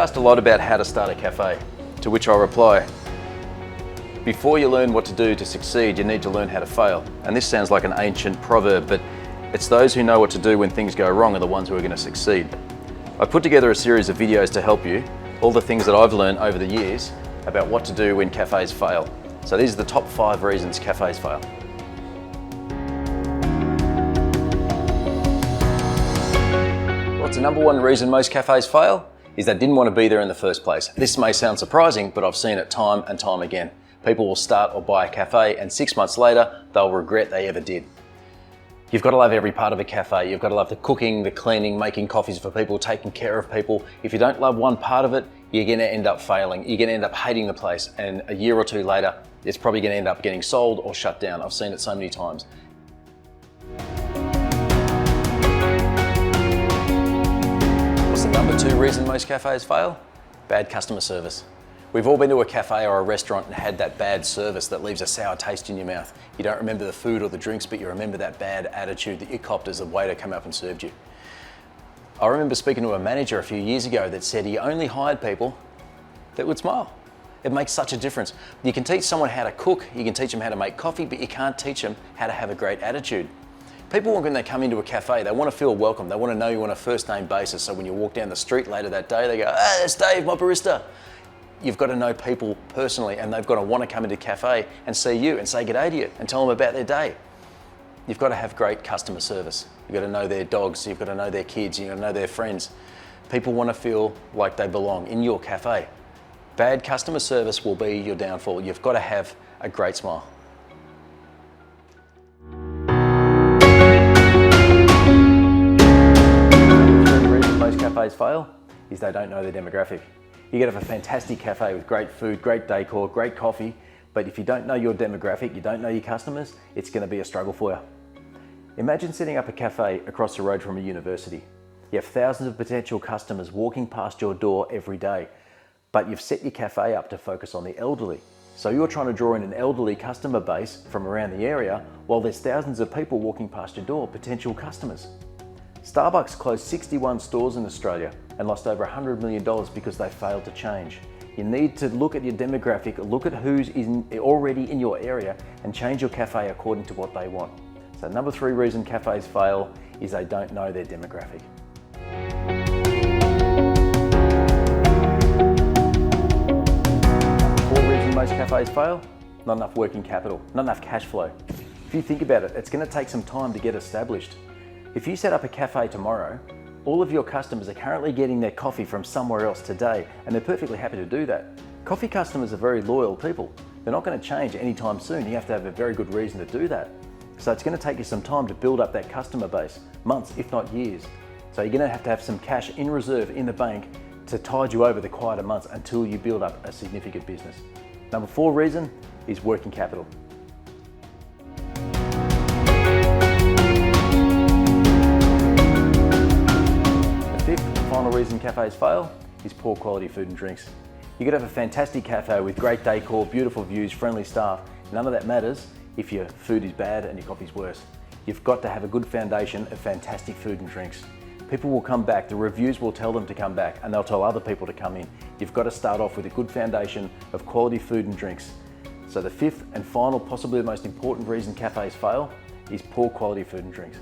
asked a lot about how to start a cafe, to which I reply, before you learn what to do to succeed, you need to learn how to fail. And this sounds like an ancient proverb, but it's those who know what to do when things go wrong are the ones who are going to succeed. I put together a series of videos to help you, all the things that I've learned over the years about what to do when cafes fail. So these are the top 5 reasons cafes fail. What's the number 1 reason most cafes fail? Is they didn't want to be there in the first place. This may sound surprising, but I've seen it time and time again. People will start or buy a cafe and 6 months later, they'll regret they ever did. You've got to love every part of a cafe. You've got to love the cooking, the cleaning, making coffees for people, taking care of people. If you don't love one part of it, you're going to end up failing. You're going to end up hating the place, and a year or two later, it's probably going to end up getting sold or shut down. I've seen it so many times. What's the number 2 reason most cafes fail? Bad customer service. We've all been to a cafe or a restaurant and had that bad service that leaves a sour taste in your mouth. You don't remember the food or the drinks, but you remember that bad attitude that you copped as the waiter came up and served you. I remember speaking to a manager a few years ago that said he only hired people that would smile. It makes such a difference. You can teach someone how to cook, you can teach them how to make coffee, but you can't teach them how to have a great attitude. People, when they come into a cafe, they want to feel welcome. They want to know you on a first name basis. So when you walk down the street later that day, they go, "Hey, it's Dave, my barista." You've got to know people personally, and they've got to want to come into a cafe and see you and say g'day to you and tell them about their day. You've got to have great customer service. You've got to know their dogs, you've got to know their kids, you've got to know their friends. People want to feel like they belong in your cafe. Bad customer service will be your downfall. You've got to have a great smile. The reason most cafes fail is they don't know their demographic. You can have a fantastic cafe with great food, great decor, great coffee, but if you don't know your demographic, you don't know your customers, it's going to be a struggle for you. Imagine setting up a cafe across the road from a university. You have thousands of potential customers walking past your door every day, but you've set your cafe up to focus on the elderly. So you're trying to draw in an elderly customer base from around the area while there's thousands of people walking past your door, potential customers. Starbucks closed 61 stores in Australia and lost over $100 million because they failed to change. You need to look at your demographic, look at who's already in your area and change your cafe according to what they want. So number 3 reason cafes fail is they don't know their demographic. Number 4 reason most cafes fail, not enough working capital, not enough cash flow. If you think about it, it's going to take some time to get established. If you set up a cafe tomorrow, all of your customers are currently getting their coffee from somewhere else today, and they're perfectly happy to do that. Coffee customers are very loyal people. They're not going to change anytime soon. You have to have a very good reason to do that. So it's going to take you some time to build up that customer base, months, if not years. So you're going to have some cash in reserve in the bank to tide you over the quieter months until you build up a significant business. Number 4 reason is working capital. Final reason cafes fail is poor quality food and drinks. You could have a fantastic cafe with great decor, beautiful views, friendly staff. None of that matters if your food is bad and your coffee's worse. You've got to have a good foundation of fantastic food and drinks. People will come back, the reviews will tell them to come back, and they'll tell other people to come in. You've got to start off with a good foundation of quality food and drinks. So the 5th and final, possibly the most important reason cafes fail is poor quality food and drinks.